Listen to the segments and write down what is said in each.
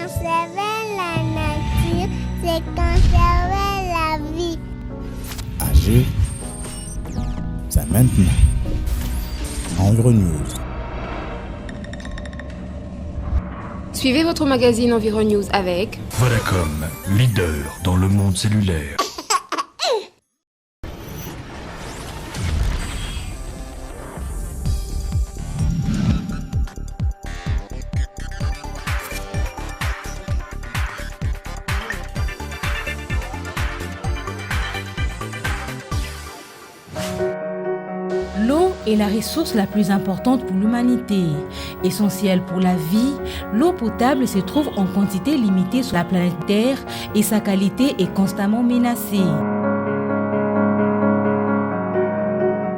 conserver la nature, c'est conserver la vie. Agir, c'est maintenant. Environews. Suivez votre magazine Environews avec Vodacom, leader dans le monde cellulaire. L'eau est la ressource la plus importante pour l'humanité. Essentielle pour la vie, l'eau potable se trouve en quantité limitée sur la planète Terre et sa qualité est constamment menacée.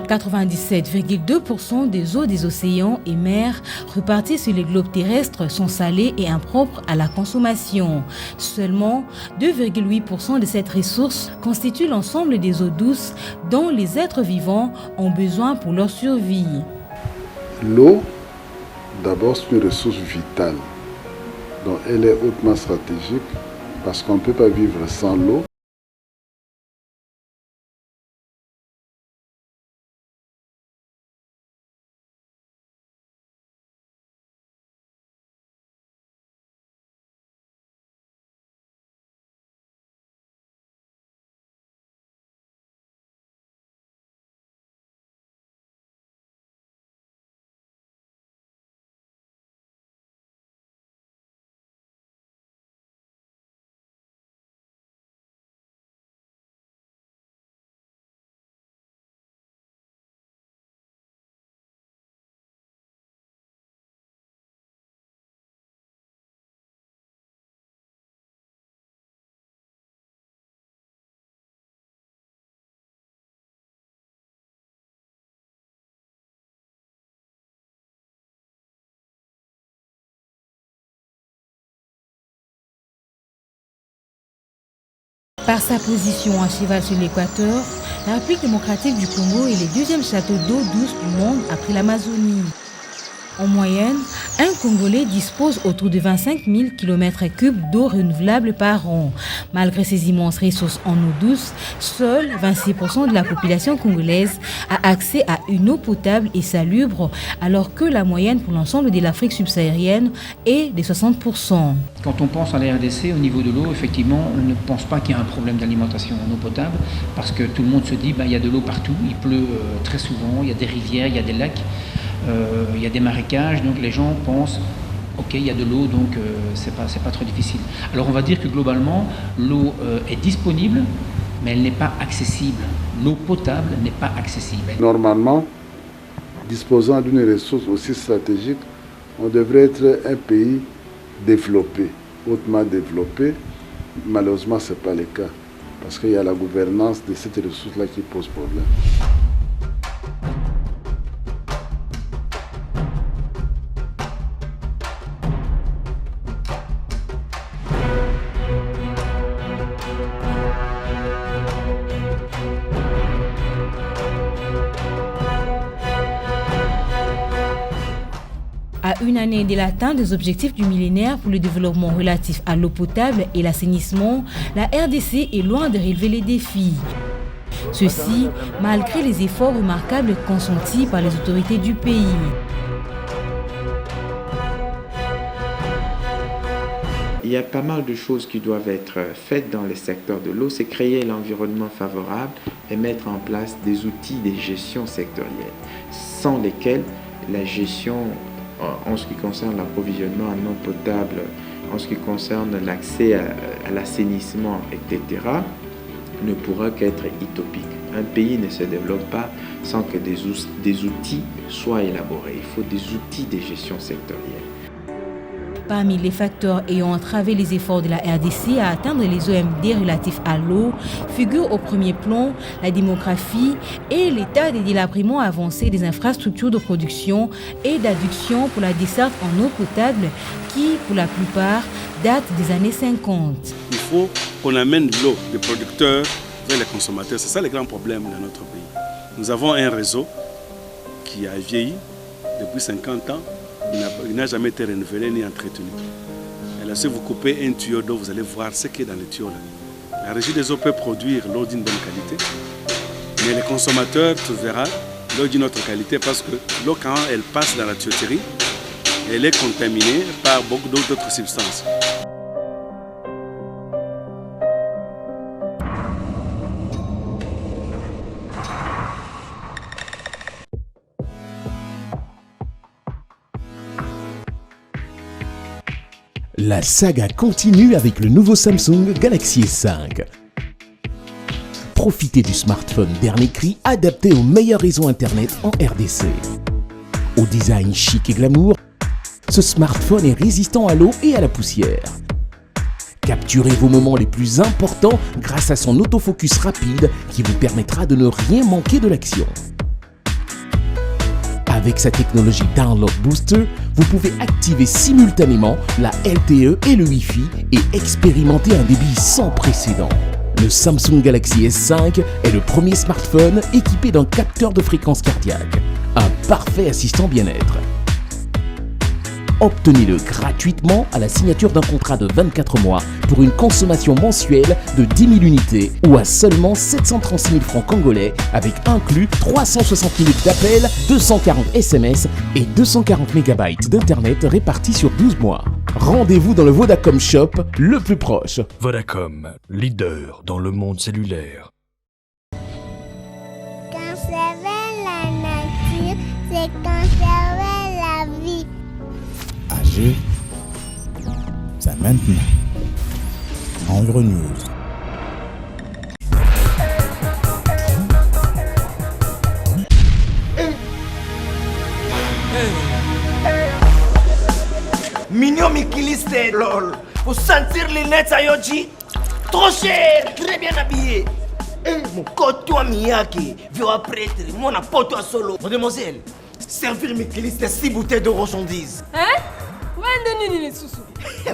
97,2% des eaux des océans et mers reparties sur le globe terrestre sont salées et impropres à la consommation. Seulement 2,8% de cette ressource constituent l'ensemble des eaux douces dont les êtres vivants ont besoin pour leur survie. L'eau, d'abord, c'est une ressource vitale. Donc elle est hautement stratégique parce qu'on ne peut pas vivre sans l'eau. Par sa position à cheval sur l'équateur, la République démocratique du Congo est le deuxième château d'eau douce du monde après l'Amazonie. En moyenne, un Congolais dispose autour de 25 000 km3 d'eau renouvelable par an. Malgré ces immenses ressources en eau douce, seuls 26% de la population congolaise a accès à une eau potable et salubre, alors que la moyenne pour l'ensemble de l'Afrique subsaharienne est de 60%. Quand on pense à la RDC au niveau de l'eau, effectivement, on ne pense pas qu'il y a un problème d'alimentation en eau potable, parce que tout le monde se dit il y a de l'eau partout, il pleut très souvent, il y a des rivières, il y a des lacs. Il y a des marécages, donc les gens pensent ok, il y a de l'eau, donc c'est pas trop difficile. Alors on va dire que globalement, l'eau est disponible, mais elle n'est pas accessible. L'eau potable n'est pas accessible. Normalement, disposant d'une ressource aussi stratégique, on devrait être un pays développé, hautement développé. Malheureusement, ce n'est pas le cas, parce qu'il y a la gouvernance de cette ressource-là qui pose problème. À une année de l'atteinte des objectifs du millénaire pour le développement relatif à l'eau potable et l'assainissement, la RDC est loin de relever les défis. Ceci, malgré les efforts remarquables consentis par les autorités du pays. Il y a pas mal de choses qui doivent être faites dans le secteur de l'eau, c'est créer l'environnement favorable et mettre en place des outils de gestion sectorielle, sans lesquels la gestion en ce qui concerne l'approvisionnement en eau potable, en ce qui concerne l'accès à l'assainissement, etc., ne pourra qu'être utopique. Un pays ne se développe pas sans que des outils soient élaborés. Il faut des outils de gestion sectorielle. Parmi les facteurs ayant entravé les efforts de la RDC à atteindre les OMD relatifs à l'eau, figurent au premier plan la démographie et l'état des délabrements avancés des infrastructures de production et d'adduction pour la desserte en eau potable qui, pour la plupart, datent des années 50. Il faut qu'on amène l'eau des producteurs vers les consommateurs. C'est ça le grand problème dans notre pays. Nous avons un réseau qui a vieilli depuis 50 ans. Il n'a jamais été renouvelé ni entretenu. Et Alors si vous coupez un tuyau d'eau, vous allez voir ce qui est dans le tuyau là. La régie des eaux peut produire l'eau d'une bonne qualité, mais les consommateurs, tu verras, l'eau d'une autre qualité parce que l'eau, quand elle passe dans la tuyauterie, elle est contaminée par beaucoup d'autres substances. La saga continue avec le nouveau Samsung Galaxy S5. Profitez du smartphone dernier cri adapté au meilleur réseau internet en RDC. Au design chic et glamour, ce smartphone est résistant à l'eau et à la poussière. Capturez vos moments les plus importants grâce à son autofocus rapide qui vous permettra de ne rien manquer de l'action. Avec sa technologie Download Booster, vous pouvez activer simultanément la LTE et le Wi-Fi et expérimenter un débit sans précédent. Le Samsung Galaxy S5 est le premier smartphone équipé d'un capteur de fréquence cardiaque, un parfait assistant bien-être. Obtenez-le gratuitement à la signature d'un contrat de 24 mois pour une consommation mensuelle de 10 000 unités ou à seulement 736 000 francs congolais avec inclus 360 minutes d'appel, 240 SMS et 240 MB d'internet répartis sur 12 mois. Rendez-vous dans le Vodacom Shop le plus proche. Vodacom, leader dans le monde cellulaire. Conserver la nature, c'est conserver la vie. Agir, c'est maintenant. Environews. Mignon Mikiliste, lol. Faut sentir les nets à Yoji. Trop cher, très bien habillé. Mon coton Miyake, vieux prêtre, mon apôtre à solo. Mademoiselle, servir Mikiliste 6 bouteilles de rochondise. Hein? Ouais, Soussou.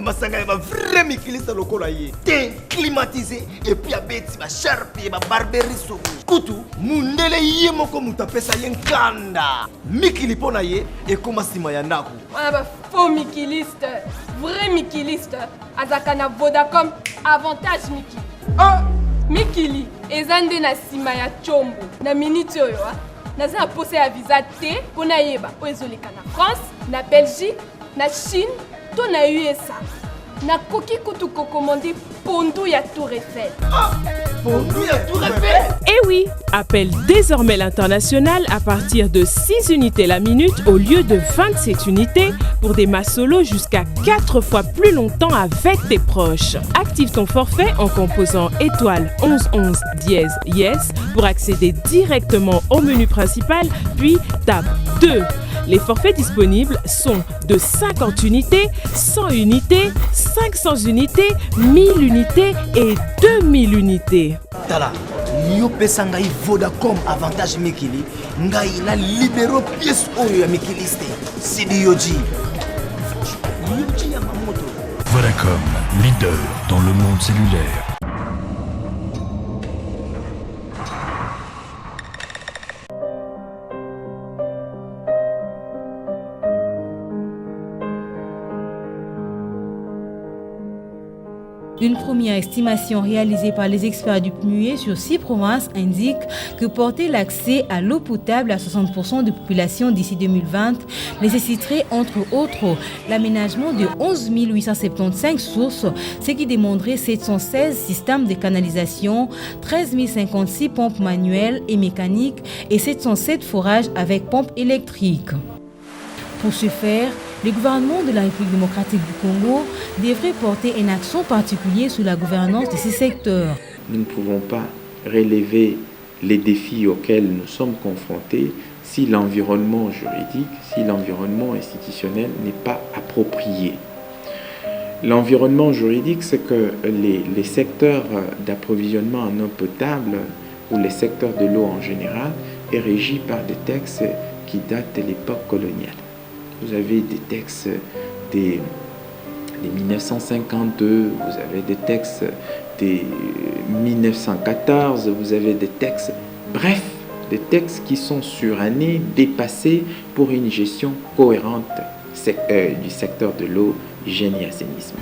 Masanga est ma vraie Mikiliste lokola yé. Teint climatisé et puis à bête, ma charpe et ma barberie sous. Koutou, mundele yé moko mutapesa yenkanda. Mikilipona yé et comme sima yandaku. On a pas faux Mikiliste, vrai Mikiliste. Azakana Vodacom, avantage Miki. Mikili, ezande na sima ya chombo. Na minute oyo, naza posé à visa T, pona yeba, oezoleka na France, na Belgique, na Chine, to na USA. Na koki kutu kokomandi pondu ya Tour Eiffel. Pondu ya Tour Eiffel? Eh oui, appelle désormais l'international à partir de 6 unités la minute au lieu de 27 unités pour des masses solo jusqu'à 4 fois plus longtemps avec tes proches. Active ton forfait en composant étoile 1111 dièse yes pour accéder directement au menu principal, puis tape 2. Les forfaits disponibles sont de 50 unités, 100 unités, 500 unités, 1000 unités et 2000 unités. Tala, yo pesa ngai Vodacom avantage Mikili, ngai na libero pièce oyo ya Mikiliste. Sidi Yoji. Yoji Yamamoto. Vodacom, leader dans le monde cellulaire. Une première estimation réalisée par les experts du PNUE sur 6 provinces indique que porter l'accès à l'eau potable à 60% de population d'ici 2020 nécessiterait entre autres l'aménagement de 11 875 sources, ce qui demanderait 716 systèmes de canalisation, 13 056 pompes manuelles et mécaniques et 707 forages avec pompes électriques. Pour ce faire, le gouvernement de la République démocratique du Congo devrait porter un accent particulier sur la gouvernance de ces secteurs. Nous ne pouvons pas relever les défis auxquels nous sommes confrontés si l'environnement juridique, si l'environnement institutionnel n'est pas approprié. L'environnement juridique, c'est que les secteurs d'approvisionnement en eau potable ou les secteurs de l'eau en général est régi par des textes qui datent de l'époque coloniale. Vous avez des textes de 1952, vous avez des textes de 1914, vous avez des textes, bref, des textes qui sont surannés, dépassés pour une gestion cohérente du secteur de l'eau génie assainissement.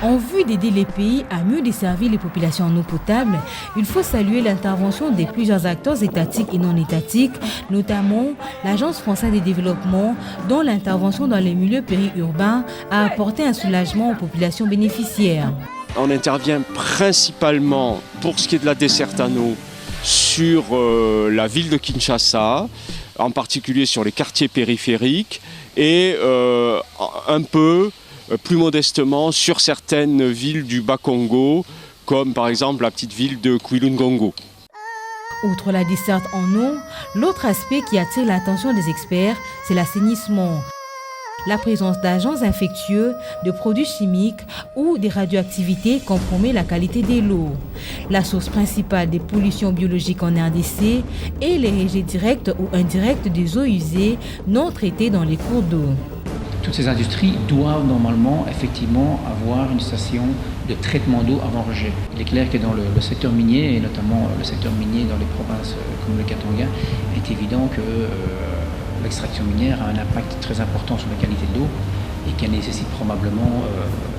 En vue d'aider les pays à mieux desservir les populations en eau potable, il faut saluer l'intervention de plusieurs acteurs étatiques et non étatiques, notamment l'Agence française de développement, dont l'intervention dans les milieux périurbains a apporté un soulagement aux populations bénéficiaires. On intervient principalement, pour ce qui est de la desserte en eau, sur la ville de Kinshasa, en particulier sur les quartiers périphériques, et un peu plus modestement sur certaines villes du Bas-Congo, comme par exemple la petite ville de Kwilungongo. Outre la desserte en eau, l'autre aspect qui attire l'attention des experts, c'est l'assainissement. La présence d'agents infectieux, de produits chimiques ou des radioactivités compromet la qualité de l'eau. La source principale des pollutions biologiques en RDC est les rejets directs ou indirects des eaux usées non traitées dans les cours d'eau. Toutes ces industries doivent normalement effectivement avoir une station de traitement d'eau avant rejet. Il est clair que dans le secteur minier, et notamment le secteur minier dans les provinces comme le Katanga, il est évident que l'extraction minière a un impact très important sur la qualité de l'eau et qu'elle nécessite probablement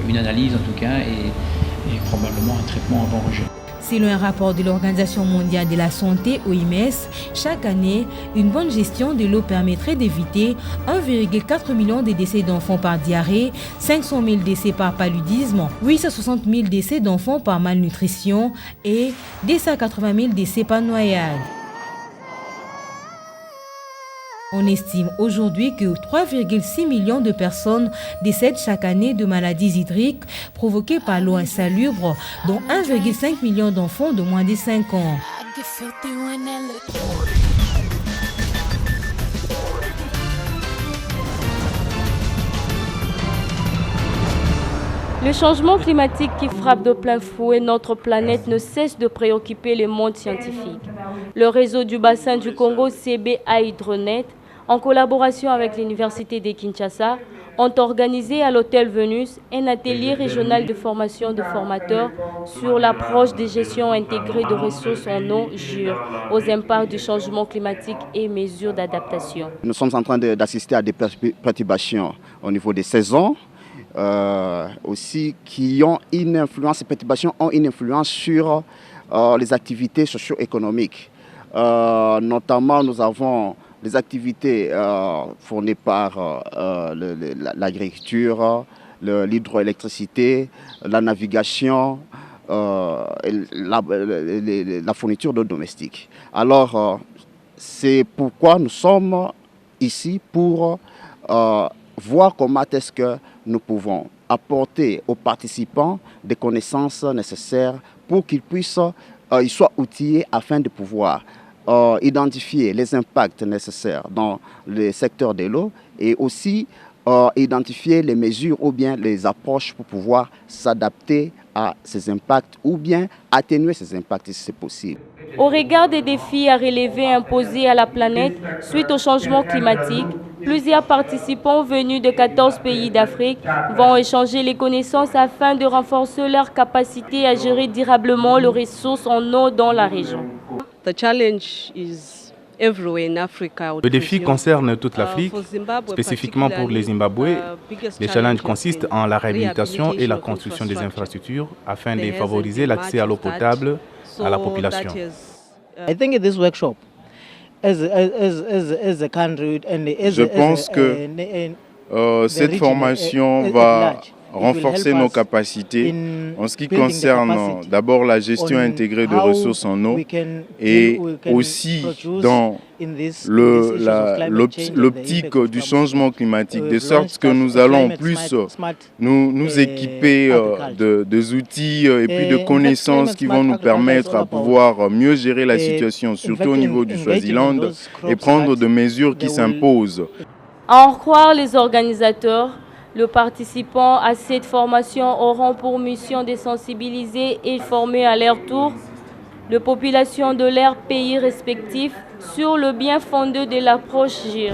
une analyse en tout cas et probablement un traitement avant rejet. Selon un rapport de l'Organisation mondiale de la santé, OMS, chaque année, une bonne gestion de l'eau permettrait d'éviter 1,4 million de décès d'enfants par diarrhée, 500 000 décès par paludisme, 860 000 décès d'enfants par malnutrition et 280 000 décès par noyade. On estime aujourd'hui que 3,6 millions de personnes décèdent chaque année de maladies hydriques provoquées par l'eau insalubre, dont 1,5 million d'enfants de moins de 5 ans. Le changement climatique qui frappe de plein fouet notre planète ne cesse de préoccuper le monde scientifique. Le réseau du bassin du Congo CBA Hydronet, en collaboration avec l'Université de Kinshasa, ont organisé à l'Hôtel Venus un atelier régional de formation de formateurs sur l'approche de gestion intégrée de ressources en eau JUR aux impacts du changement climatique et mesures d'adaptation. Nous sommes en train d'assister à des perturbations au niveau des saisons, aussi qui ont une influence, ces perturbations ont une influence sur les activités socio-économiques. Notamment, nous avons les activités fournies par l'agriculture, l'hydroélectricité, la navigation, la fourniture d'eau domestique. Alors, c'est pourquoi nous sommes ici pour voir comment est-ce que nous pouvons apporter aux participants des connaissances nécessaires pour qu'ils puissent, ils soient outillés afin de pouvoir identifier les impacts nécessaires dans le secteur de l'eau et aussi identifier les mesures ou bien les approches pour pouvoir s'adapter à ces impacts ou bien atténuer ces impacts si c'est possible. Au regard des défis à relever imposés à la planète suite au changement climatique, plusieurs participants venus de 14 pays d'Afrique vont échanger les connaissances afin de renforcer leur capacité à gérer durablement les ressources en eau dans la région. Le défi concerne toute l'Afrique, spécifiquement pour le Zimbabwe. Les challenges consistent en la réhabilitation et la construction des infrastructures afin de favoriser l'accès à l'eau potable à la population. Je pense que cette formation va renforcer nos capacités en ce qui concerne d'abord la gestion intégrée de ressources en eau et aussi dans l'optique du changement climatique, de sorte que nous allons plus nous équiper des outils et puis de connaissances qui vont nous permettre à pouvoir mieux gérer la situation, surtout au niveau du Swaziland, et prendre des mesures qui s'imposent. À en croire les organisateurs, les participants à cette formation auront pour mission de sensibiliser et former à leur tour les populations de leurs pays respectifs sur le bien fondé de l'approche JIR.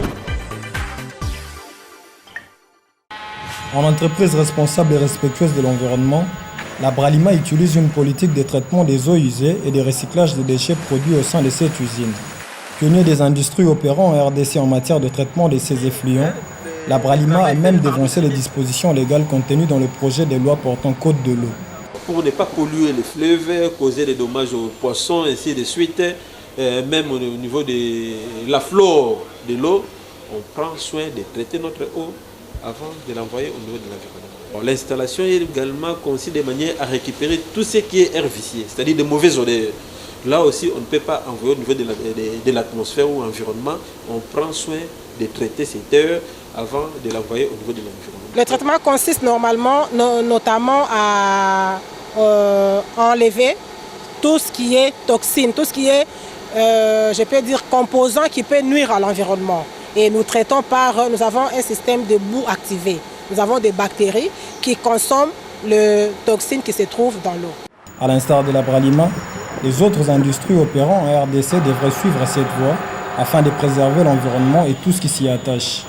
En entreprise responsable et respectueuse de l'environnement, la Bralima utilise une politique de traitement des eaux usées et de recyclage des déchets produits au sein de cette usine. Pionnier des industries opérant en RDC en matière de traitement de ces effluents, la Bralima a même dénoncé les dispositions légales contenues dans le projet de loi portant code de l'eau. Pour ne pas polluer les fleuves, causer des dommages aux poissons, ainsi de suite, même au niveau de la flore de l'eau, on prend soin de traiter notre eau avant de l'envoyer au niveau de l'environnement. L'installation également consiste de manière à récupérer tout ce qui est air vicié, c'est-à-dire de mauvaises odeurs. Là aussi, on ne peut pas envoyer au niveau de l'atmosphère ou l'environnement. On prend soin de traiter cette air avant de l'envoyer au niveau de l'environnement. Le traitement consiste normalement, notamment à enlever tout ce qui est toxine, tout ce qui est, je peux dire, composant qui peut nuire à l'environnement. Et nous traitons nous avons un système de boue activé. Nous avons des bactéries qui consomment les toxines qui se trouvent dans l'eau. À l'instar de la Bralima, les autres industries opérant en RDC devraient suivre cette voie afin de préserver l'environnement et tout ce qui s'y attache.